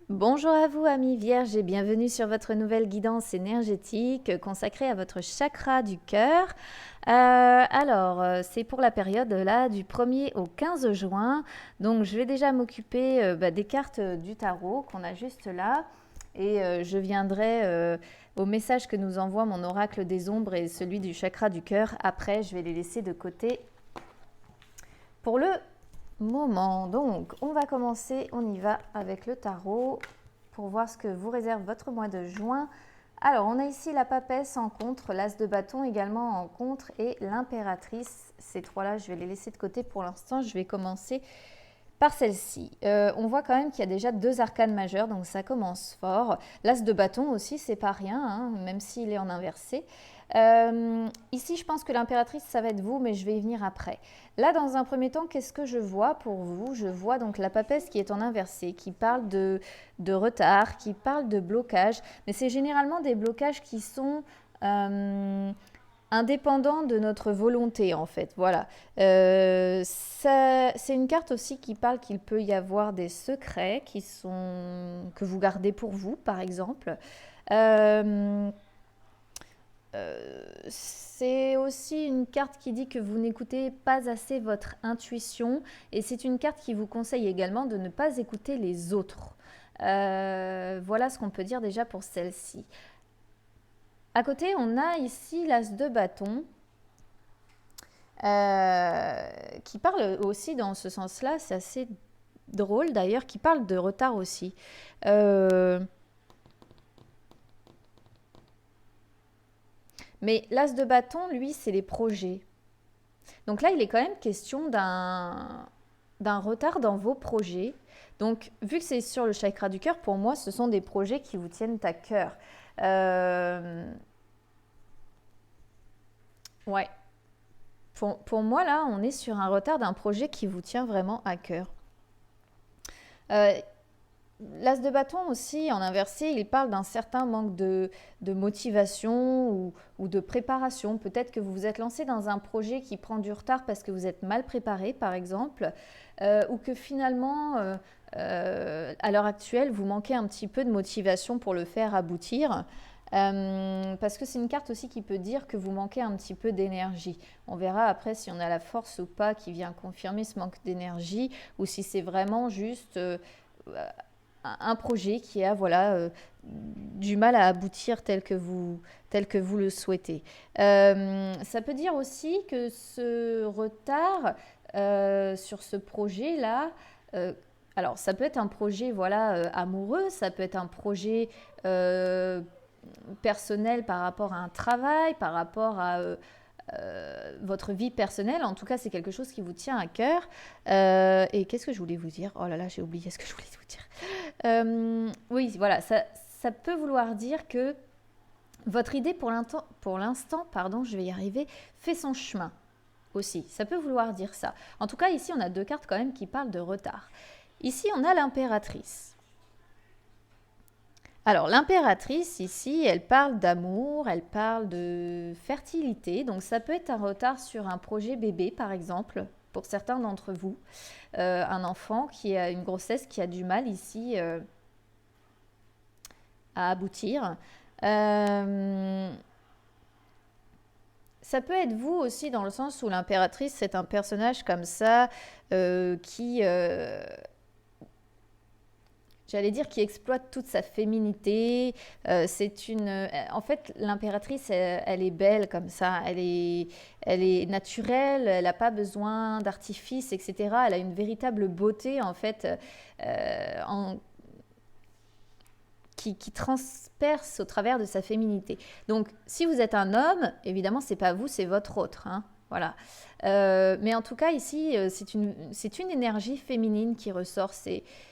Bonjour à vous, amis vierges, et bienvenue sur votre nouvelle guidance énergétique consacrée à votre chakra du cœur. C'est pour la période là du 1er au 15 juin. Donc, je vais déjà m'occuper des cartes du tarot qu'on a juste là. Et je viendrai au message que nous envoie mon oracle des ombres et celui du chakra du cœur. Après, je vais les laisser de côté pour le moment. Donc, on va commencer, on y va avec le tarot pour voir ce que vous réserve votre mois de juin. Alors, on a ici la papesse en contre, l'as de bâton également en contre et l'impératrice. Ces trois-là, je vais les laisser de côté pour l'instant. Je vais commencer par celle-ci. On voit quand même qu'il y a déjà deux arcanes majeures, donc ça commence fort. L'as de bâton aussi, c'est pas rien, hein, même s'il est en inversé. Ici, je pense que l'impératrice, ça va être vous, mais je vais y venir après. Là, dans un premier temps, qu'est-ce que je vois pour vous? Je vois donc la papesse qui est en inversé, qui parle de retard, qui parle de blocage, mais c'est généralement des blocages qui sont indépendants de notre volonté, en fait. Voilà. C'est une carte aussi qui parle qu'il peut y avoir des secrets que vous gardez pour vous, par exemple. C'est aussi une carte qui dit que vous n'écoutez pas assez votre intuition et c'est une carte qui vous conseille également de ne pas écouter les autres. Voilà ce qu'on peut dire déjà pour celle-ci. À côté, on a ici l'as de bâton qui parle aussi dans ce sens-là, c'est assez drôle d'ailleurs, qui parle de retard aussi. Mais l'as de bâton, lui, c'est les projets. Donc là, il est quand même question d'un retard dans vos projets. Donc, vu que c'est sur le chakra du cœur, pour moi, ce sont des projets qui vous tiennent à cœur. Ouais. Pour moi, là, on est sur un retard d'un projet qui vous tient vraiment à cœur. L'as de bâton aussi, en inversé, il parle d'un certain manque de motivation ou de préparation. Peut-être que vous vous êtes lancé dans un projet qui prend du retard parce que vous êtes mal préparé, par exemple, ou que finalement, à l'heure actuelle, vous manquez un petit peu de motivation pour le faire aboutir. Parce que c'est une carte aussi qui peut dire que vous manquez un petit peu d'énergie. On verra après si on a la force ou pas qui vient confirmer ce manque d'énergie ou si c'est vraiment juste un projet qui a du mal à aboutir tel que vous le souhaitez. Ça peut dire aussi que ce retard sur ce projet-là, alors ça peut être un projet amoureux, ça peut être un projet personnel par rapport à un travail, par rapport à votre vie personnelle. En tout cas, c'est quelque chose qui vous tient à cœur. Et qu'est-ce que je voulais vous dire? Oh là là, j'ai oublié ce que je voulais vous dire. Oui, voilà, ça peut vouloir dire que votre idée pour l'instant, pardon, je vais y arriver, fait son chemin aussi. Ça peut vouloir dire ça. En tout cas, ici, on a deux cartes quand même qui parlent de retard. Ici, on a l'impératrice. Alors, l'impératrice, ici, elle parle d'amour, elle parle de fertilité. Donc, ça peut être un retard sur un projet bébé, par exemple, pour certains d'entre vous. Un enfant qui a une grossesse qui a du mal ici à aboutir. Ça peut être vous aussi dans le sens où l'impératrice, c'est un personnage comme ça qui... j'allais dire qui exploite toute sa féminité. En fait, l'impératrice, elle est belle comme ça. Elle est naturelle. Elle n'a pas besoin d'artifice, etc. Elle a une véritable beauté en fait, qui transperce au travers de sa féminité. Donc, si vous êtes un homme, évidemment, c'est pas vous, c'est votre autre. Hein. Voilà. Mais en tout cas, ici, c'est une énergie féminine qui ressort.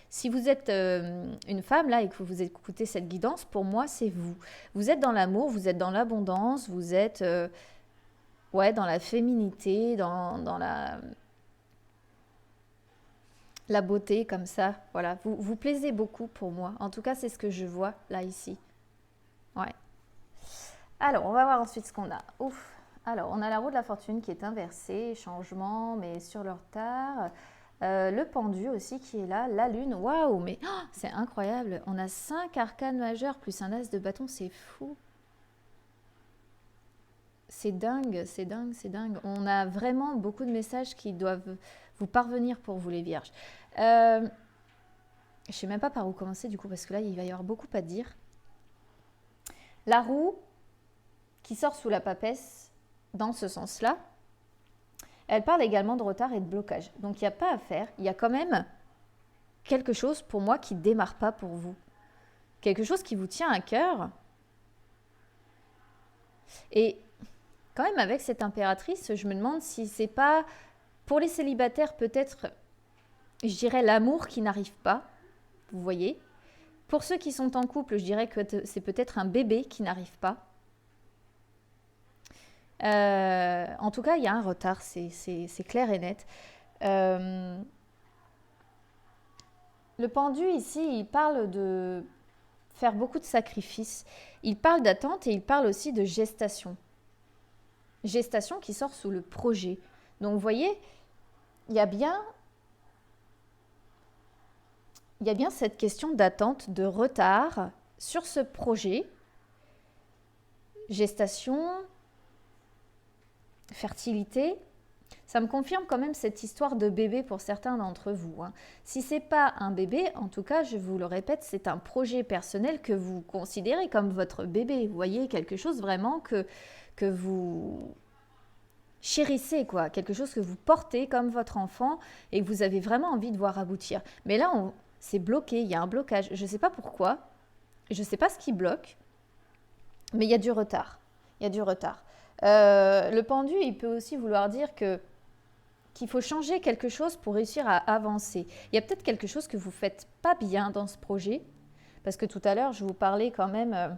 Si vous êtes une femme là et que vous écoutez cette guidance, pour moi, c'est vous. Vous êtes dans l'amour, vous êtes dans l'abondance, vous êtes dans la féminité, dans la beauté comme ça. Voilà, vous plaisez beaucoup pour moi. En tout cas, c'est ce que je vois là ici. Ouais. Alors, on va voir ensuite ce qu'on a. Ouf. Alors, on a la roue de la fortune qui est inversée, changement, mais sur le retard. Le pendu aussi qui est là, la lune, waouh, mais oh, c'est incroyable. On a 5 arcanes majeurs plus un as de bâton, c'est fou. C'est dingue, c'est dingue, c'est dingue. On a vraiment beaucoup de messages qui doivent vous parvenir pour vous les vierges. Je ne sais même pas par où commencer du coup, parce que là, il va y avoir beaucoup à dire. La roue qui sort sous la papesse, dans ce sens-là, elle parle également de retard et de blocage. Donc, il n'y a pas à faire. Il y a quand même quelque chose pour moi qui ne démarre pas pour vous. Quelque chose qui vous tient à cœur. Et quand même, avec cette impératrice, je me demande si c'est pas, pour les célibataires, peut-être, je dirais, l'amour qui n'arrive pas. Vous voyez ? Pour ceux qui sont en couple, je dirais que c'est peut-être un bébé qui n'arrive pas. En tout cas, il y a un retard, c'est clair et net. Le pendu, ici, il parle de faire beaucoup de sacrifices. Il parle d'attente et il parle aussi de gestation. Gestation qui sort sous le projet. Donc, vous voyez, il y a bien cette question d'attente, de retard sur ce projet. Gestation, fertilité, ça me confirme quand même cette histoire de bébé pour certains d'entre vous. Si ce n'est pas un bébé, en tout cas, je vous le répète, c'est un projet personnel que vous considérez comme votre bébé. Vous voyez, quelque chose vraiment que vous chérissez, quoi. Quelque chose que vous portez comme votre enfant et que vous avez vraiment envie de voir aboutir. Mais là, c'est bloqué, il y a un blocage. Je ne sais pas pourquoi, je ne sais pas ce qui bloque, mais il y a du retard. Il y a du retard. Le pendu, il peut aussi vouloir dire qu'il faut changer quelque chose pour réussir à avancer. Il y a peut-être quelque chose que vous ne faites pas bien dans ce projet, parce que tout à l'heure, je vous parlais quand même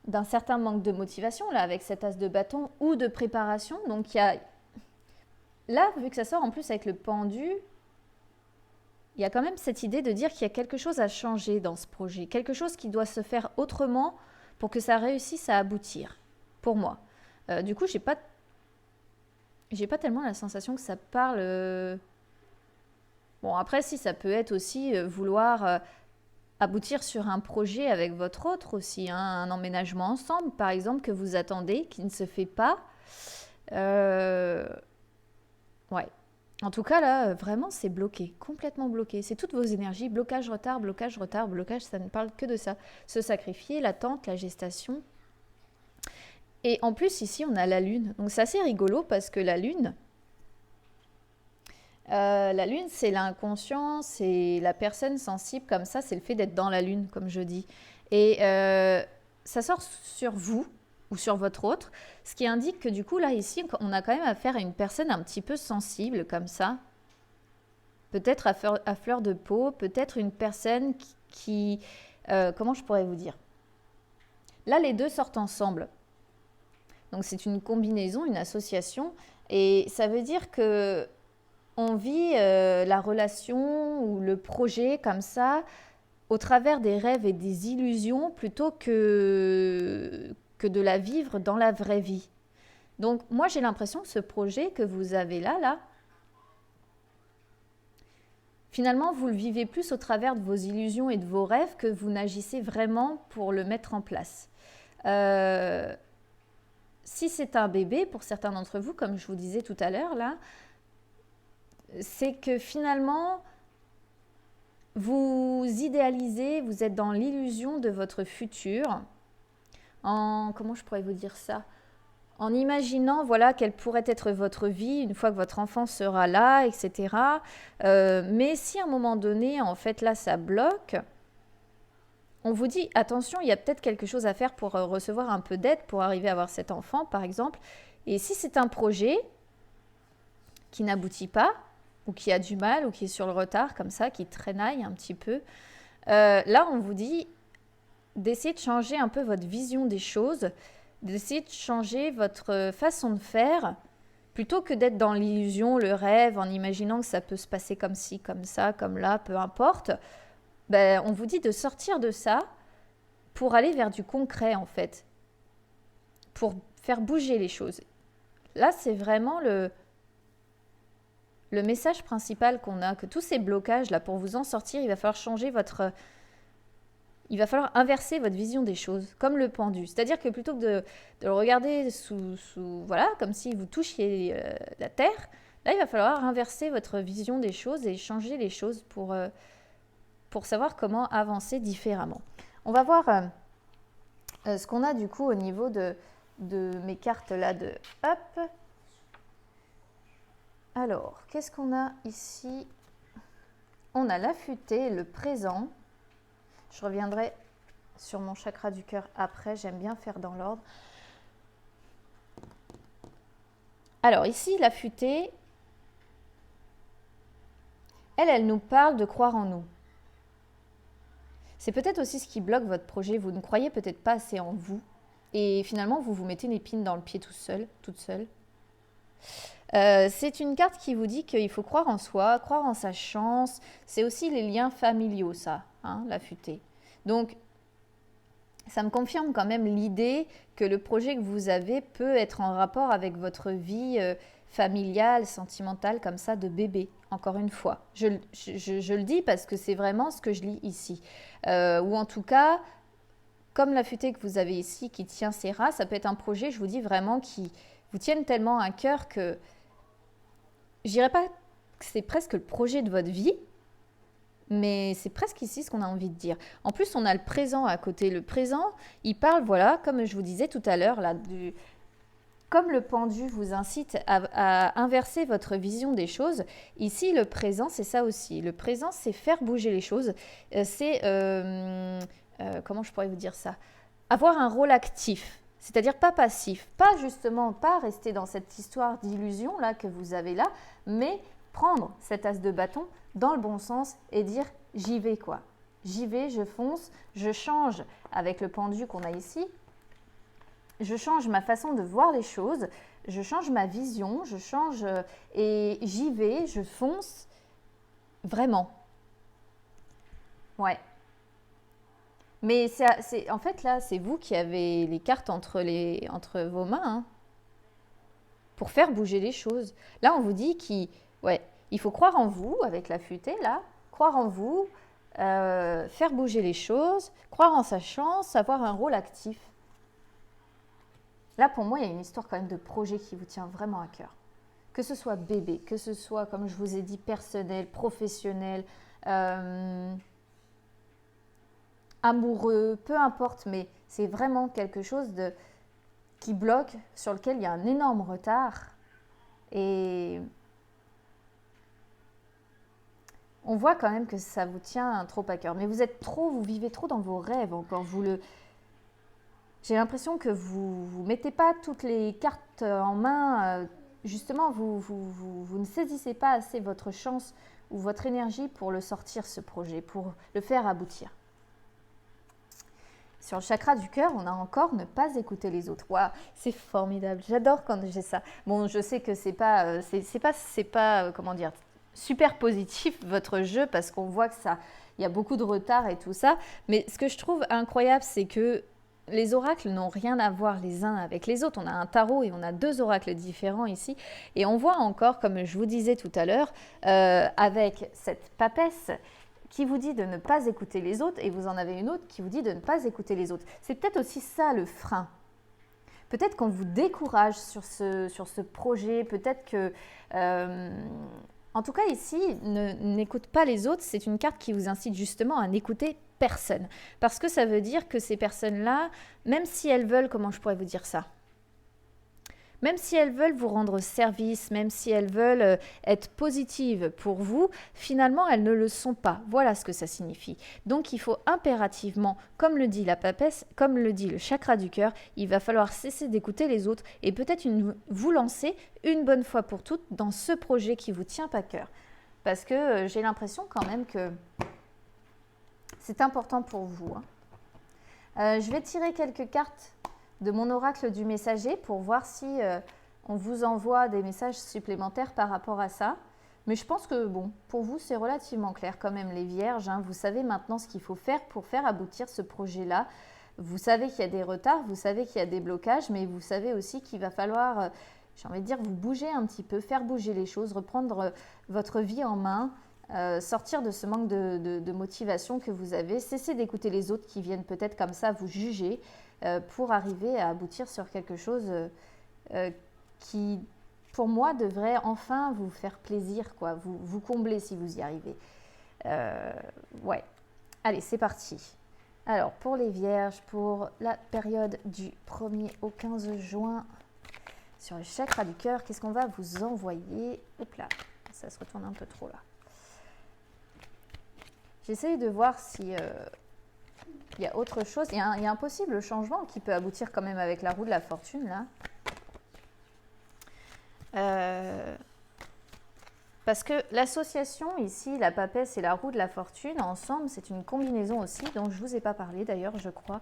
d'un certain manque de motivation, là, avec cet as de bâton, ou de préparation. Donc, il y a... Là, vu que ça sort en plus avec le pendu, il y a quand même cette idée de dire qu'il y a quelque chose à changer dans ce projet, quelque chose qui doit se faire autrement pour que ça réussisse à aboutir. Pour moi. Du coup, j'ai pas tellement la sensation que ça parle... Bon, après, si, ça peut être aussi vouloir aboutir sur un projet avec votre autre aussi, un emménagement ensemble, par exemple, que vous attendez, qui ne se fait pas. Ouais. En tout cas, là, vraiment, c'est bloqué, complètement bloqué. C'est toutes vos énergies, blocage, retard, blocage, retard, blocage, ça ne parle que de ça. Se sacrifier, l'attente, la gestation... Et en plus, ici, on a la lune. Donc, c'est assez rigolo parce que la lune, c'est l'inconscient, c'est la personne sensible comme ça, c'est le fait d'être dans la lune, comme je dis. Et ça sort sur vous ou sur votre autre, ce qui indique que du coup, là, ici, on a quand même affaire à une personne un petit peu sensible comme ça. Peut-être à fleur de peau, peut-être une personne qui comment je pourrais vous dire ? Là, les deux sortent ensemble. Donc, c'est une combinaison, une association. Et ça veut dire que on vit la relation ou le projet comme ça au travers des rêves et des illusions plutôt que de la vivre dans la vraie vie. Donc, moi, j'ai l'impression que ce projet que vous avez là, finalement, vous le vivez plus au travers de vos illusions et de vos rêves que vous n'agissez vraiment pour le mettre en place. Si c'est un bébé, pour certains d'entre vous, comme je vous disais tout à l'heure, là, c'est que finalement, vous idéalisez, vous êtes dans l'illusion de votre futur, comment je pourrais vous dire ça ? En imaginant, voilà, quelle pourrait être votre vie une fois que votre enfant sera là, etc. Mais si à un moment donné, en fait, là, ça bloque, on vous dit, attention, il y a peut-être quelque chose à faire pour recevoir un peu d'aide pour arriver à avoir cet enfant, par exemple. Et si c'est un projet qui n'aboutit pas, ou qui a du mal, ou qui est sur le retard, comme ça, qui traînaille un petit peu, là, on vous dit d'essayer de changer un peu votre vision des choses, d'essayer de changer votre façon de faire, plutôt que d'être dans l'illusion, le rêve, en imaginant que ça peut se passer comme ci, comme ça, comme là, peu importe. Ben, on vous dit de sortir de ça pour aller vers du concret, en fait, pour faire bouger les choses. Là, c'est vraiment le message principal qu'on a, que tous ces blocages là, pour vous en sortir, il va falloir changer votre... Il va falloir inverser votre vision des choses, comme le pendu. C'est-à-dire que plutôt que de le regarder voilà, comme si vous touchiez la terre, là, il va falloir inverser votre vision des choses et changer les choses pour savoir comment avancer différemment. On va voir ce qu'on a du coup au niveau de mes cartes là de hop. Alors, qu'est-ce qu'on a ici? On a l'affûté, le présent. Je reviendrai sur mon chakra du cœur après, j'aime bien faire dans l'ordre. Alors ici, l'affûté, elle nous parle de croire en nous. C'est peut-être aussi ce qui bloque votre projet. Vous ne croyez peut-être pas assez en vous. Et finalement, vous vous mettez une épine dans le pied tout seul, toute seule. C'est une carte qui vous dit qu'il faut croire en soi, croire en sa chance. C'est aussi les liens familiaux, ça, hein, l'affûté. Donc, ça me confirme quand même l'idée que le projet que vous avez peut être en rapport avec votre vie familiale, sentimentale, comme ça, de bébé, encore une fois. Je le dis parce que c'est vraiment ce que je lis ici. Ou en tout cas, comme l'affûté que vous avez ici, qui tient ses rats, ça peut être un projet, je vous dis vraiment, qui vous tienne tellement à cœur que je dirais pas que c'est presque le projet de votre vie, mais c'est presque ici ce qu'on a envie de dire. En plus, on a le présent à côté. Le présent, il parle, voilà, comme je vous disais tout à l'heure, là, comme le pendu vous incite à inverser votre vision des choses, ici, le présent, c'est ça aussi. Le présent, c'est faire bouger les choses. C'est, comment je pourrais vous dire ça? Avoir un rôle actif. C'est-à-dire pas passif, pas justement, pas rester dans cette histoire d'illusion là que vous avez là, mais prendre cet as de bâton dans le bon sens et dire j'y vais quoi. J'y vais, je fonce, je change avec le pendu qu'on a ici, je change ma façon de voir les choses, je change ma vision, je change et j'y vais, je fonce vraiment. Ouais. Mais en fait, là, c'est vous qui avez les cartes entre vos mains hein, pour faire bouger les choses. Là, on vous dit il faut croire en vous avec l'affûté, là, croire en vous, faire bouger les choses, croire en sa chance, avoir un rôle actif. Là, pour moi, il y a une histoire quand même de projet qui vous tient vraiment à cœur. Que ce soit bébé, que ce soit, comme je vous ai dit, personnel, professionnel, amoureux, peu importe, mais c'est vraiment quelque chose qui bloque, sur lequel il y a un énorme retard. Et on voit quand même que ça vous tient trop à cœur. Mais vous vivez trop dans vos rêves encore. J'ai l'impression que vous ne mettez pas toutes les cartes en main. Justement, vous ne saisissez pas assez votre chance ou votre énergie pour le sortir, ce projet, pour le faire aboutir. Sur le chakra du cœur, on a encore ne pas écouter les autres. Waouh, c'est formidable. J'adore quand j'ai ça. Bon, je sais que c'est pas, comment dire, super positif votre jeu parce qu'on voit que il y a beaucoup de retard et tout ça. Mais ce que je trouve incroyable, c'est que les oracles n'ont rien à voir les uns avec les autres. On a un tarot et on a deux oracles différents ici. Et on voit encore, comme je vous disais tout à l'heure, avec cette papesse qui vous dit de ne pas écouter les autres et vous en avez une autre qui vous dit de ne pas écouter les autres. C'est peut-être aussi ça le frein. Peut-être qu'on vous décourage sur ce projet, peut-être que... en tout cas ici, n'écoute pas les autres, c'est une carte qui vous incite justement à n'écouter personne. Parce que ça veut dire que ces personnes-là, même si elles veulent, comment je pourrais vous dire ça ? Même si elles veulent vous rendre service, même si elles veulent être positives pour vous, finalement, elles ne le sont pas. Voilà ce que ça signifie. Donc, il faut impérativement, comme le dit la papesse, comme le dit le chakra du cœur, il va falloir cesser d'écouter les autres et peut-être vous lancer une bonne fois pour toutes dans ce projet qui vous tient à cœur. Parce que j'ai l'impression quand même que c'est important pour vous. Je vais tirer quelques cartes de mon oracle du messager pour voir si on vous envoie des messages supplémentaires par rapport à ça. Mais je pense que, bon, pour vous, c'est relativement clair quand même, les vierges. Vous savez maintenant ce qu'il faut faire pour faire aboutir ce projet-là. Vous savez qu'il y a des retards, vous savez qu'il y a des blocages, mais vous savez aussi qu'il va falloir j'ai envie de dire, vous bouger un petit peu, faire bouger les choses, reprendre votre vie en main, sortir de ce manque de motivation que vous avez, cesser d'écouter les autres qui viennent peut-être comme ça vous juger pour arriver à aboutir sur quelque chose qui, pour moi, devrait enfin vous faire plaisir, quoi, vous combler si vous y arrivez. Ouais, allez, c'est parti. Alors, pour les vierges, pour la période du 1er au 15 juin, sur le chakra du cœur, qu'est-ce qu'on va vous envoyer? Hop là, ça se retourne un peu trop là. J'essaye de voir si il y a autre chose. Il y a un possible changement qui peut aboutir quand même avec la roue de la fortune là. Parce que l'association ici, la papesse et la roue de la fortune, ensemble, c'est une combinaison aussi, dont je ne vous ai pas parlé d'ailleurs, je crois,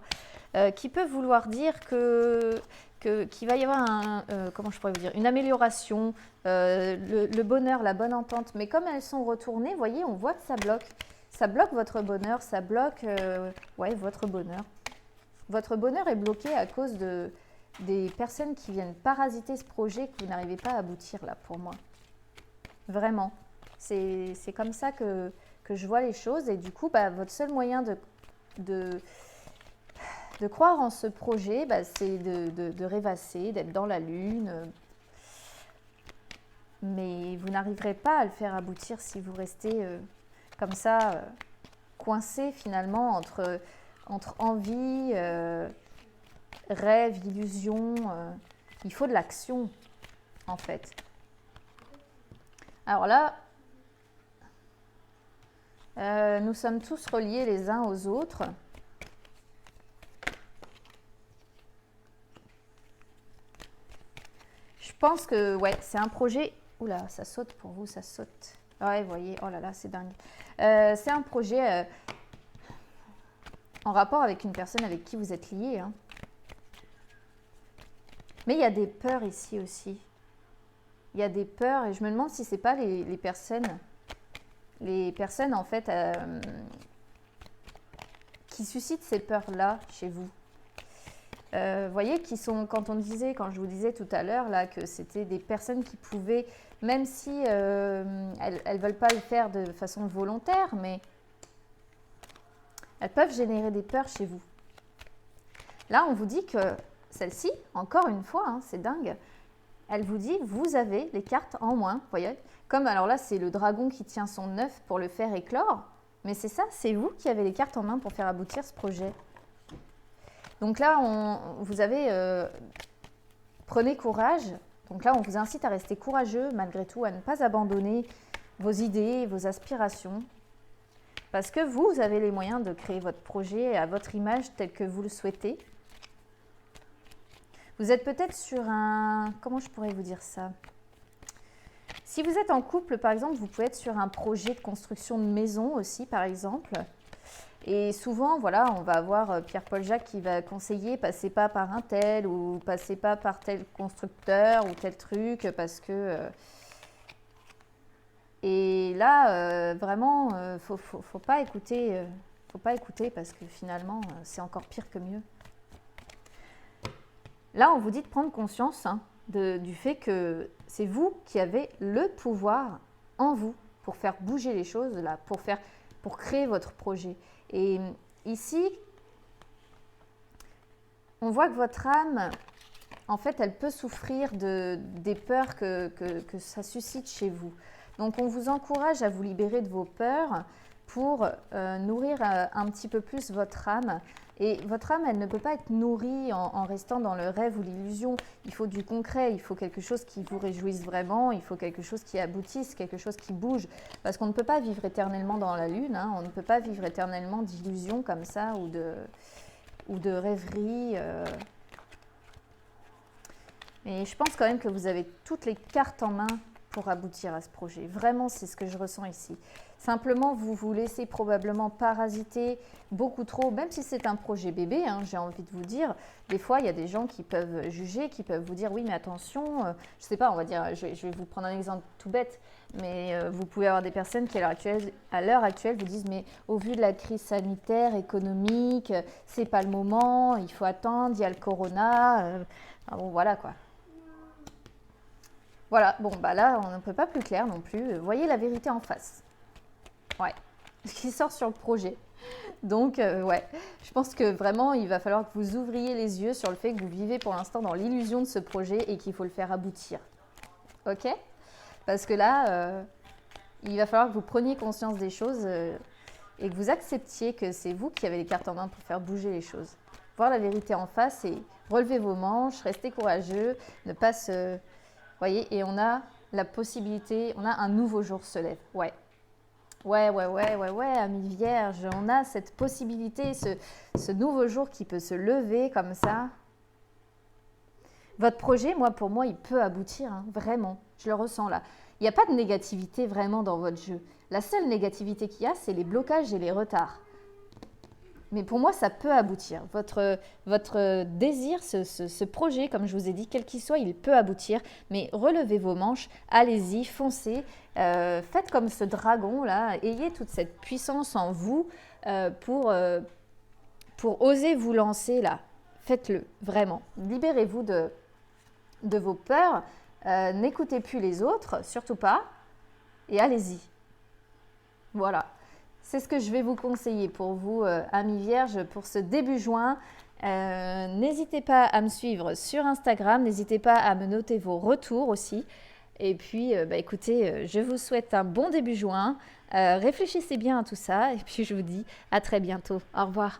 qui peut vouloir dire qu'il va y avoir comment je pourrais vous dire, une amélioration, le bonheur, la bonne entente. Mais comme elles sont retournées, vous voyez, on voit que ça bloque. Ça bloque votre bonheur, ça bloque ouais, votre bonheur. Votre bonheur est bloqué à cause des personnes qui viennent parasiter ce projet que vous n'arrivez pas à aboutir là, pour moi. Vraiment. C'est comme ça que je vois les choses. Et du coup, bah, votre seul moyen de croire en ce projet, bah, c'est de rêvasser, d'être dans la lune. Mais vous n'arriverez pas à le faire aboutir si vous restez comme ça, coincé finalement entre envie, rêve, illusion. Il faut de l'action, en fait. Alors là, nous sommes tous reliés les uns aux autres. Je pense que ouais, c'est un projet. Oula, ça saute pour vous, ça saute. Ouais, vous voyez, oh là là, c'est dingue. C'est un projet en rapport avec une personne avec qui vous êtes lié. Hein. Mais il y a des peurs ici aussi. Il y a des peurs et je me demande si ce n'est pas les personnes en fait qui suscitent ces peurs-là chez vous. Vous voyez, qui sont, quand je vous disais tout à l'heure là que c'était des personnes qui pouvaient, même si elles ne veulent pas le faire de façon volontaire, mais elles peuvent générer des peurs chez vous. Là, on vous dit que celle-ci, encore une fois, hein, c'est dingue, elle vous dit, vous avez les cartes en moins, vous voyez. Comme, alors là, c'est le dragon qui tient son œuf pour le faire éclore. Mais c'est ça, c'est vous qui avez les cartes en main pour faire aboutir ce projet. Donc là, vous avez... prenez courage. Donc là, on vous incite à rester courageux, malgré tout, à ne pas abandonner vos idées, vos aspirations. Parce que vous avez les moyens de créer votre projet à votre image tel que vous le souhaitez. Vous êtes peut-être sur un... Comment je pourrais vous dire ça? Si vous êtes en couple, par exemple, vous pouvez être sur un projet de construction de maison aussi, par exemple. Et souvent, voilà, on va avoir Pierre-Paul Jacques qui va conseiller, passez pas par un tel ou passez pas par tel constructeur ou tel truc parce que... Et là, vraiment, faut pas écouter parce que finalement, c'est encore pire que mieux. Là, on vous dit de prendre conscience hein, du fait que c'est vous qui avez le pouvoir en vous pour faire bouger les choses, là, pour créer votre projet. Et ici, on voit que votre âme, en fait, elle peut souffrir des peurs que ça suscite chez vous. Donc, on vous encourage à vous libérer de vos peurs pour nourrir un petit peu plus votre âme. Et votre âme, elle ne peut pas être nourrie en restant dans le rêve ou l'illusion. Il faut du concret, il faut quelque chose qui vous réjouisse vraiment, il faut quelque chose qui aboutisse, quelque chose qui bouge. Parce qu'on ne peut pas vivre éternellement dans la lune, hein. On ne peut pas vivre éternellement d'illusions comme ça ou de rêveries. Mais je pense quand même que vous avez toutes les cartes en main pour aboutir à ce projet. Vraiment, c'est ce que je ressens ici. Simplement, vous vous laissez probablement parasiter beaucoup trop, même si c'est un projet bébé, hein, j'ai envie de vous dire. Des fois, il y a des gens qui peuvent juger, qui peuvent vous dire, oui, mais attention, je ne sais pas, on va dire, je vais vous prendre un exemple tout bête, mais vous pouvez avoir des personnes qui, à l'heure actuelle, vous disent, mais au vu de la crise sanitaire, économique, c'est pas le moment, il faut attendre, il y a le corona, bon, voilà quoi. Voilà, bon, bah là, on ne peut pas plus clair non plus. Voyez la vérité en face. Ouais, qui sort sur le projet. Donc, ouais, je pense que vraiment, il va falloir que vous ouvriez les yeux sur le fait que vous vivez pour l'instant dans l'illusion de ce projet et qu'il faut le faire aboutir. Ok? Parce que là, il va falloir que vous preniez conscience des choses et que vous acceptiez que c'est vous qui avez les cartes en main pour faire bouger les choses. Voir la vérité en face et relever vos manches, rester courageux, ne pas se... Voyez, et on a la possibilité, on a un nouveau jour se lève. Ouais. Ouais, amis vierges, on a cette possibilité, ce nouveau jour qui peut se lever comme ça. Votre projet, pour moi, il peut aboutir, hein, vraiment. Je le ressens là. Il n'y a pas de négativité vraiment dans votre jeu. La seule négativité qu'il y a, c'est les blocages et les retards. Mais pour moi, ça peut aboutir. Votre désir, ce projet, comme je vous ai dit, quel qu'il soit, il peut aboutir. Mais relevez vos manches, allez-y, foncez. Faites comme ce dragon là. Ayez toute cette puissance en vous pour oser vous lancer là. Faites-le, vraiment. Libérez-vous de vos peurs. N'écoutez plus les autres, surtout pas. Et allez-y. Voilà. C'est ce que je vais vous conseiller pour vous, amis vierges, pour ce début juin. N'hésitez pas à me suivre sur Instagram. N'hésitez pas à me noter vos retours aussi. Et puis, écoutez, je vous souhaite un bon début juin. Réfléchissez bien à tout ça. Et puis, je vous dis à très bientôt. Au revoir.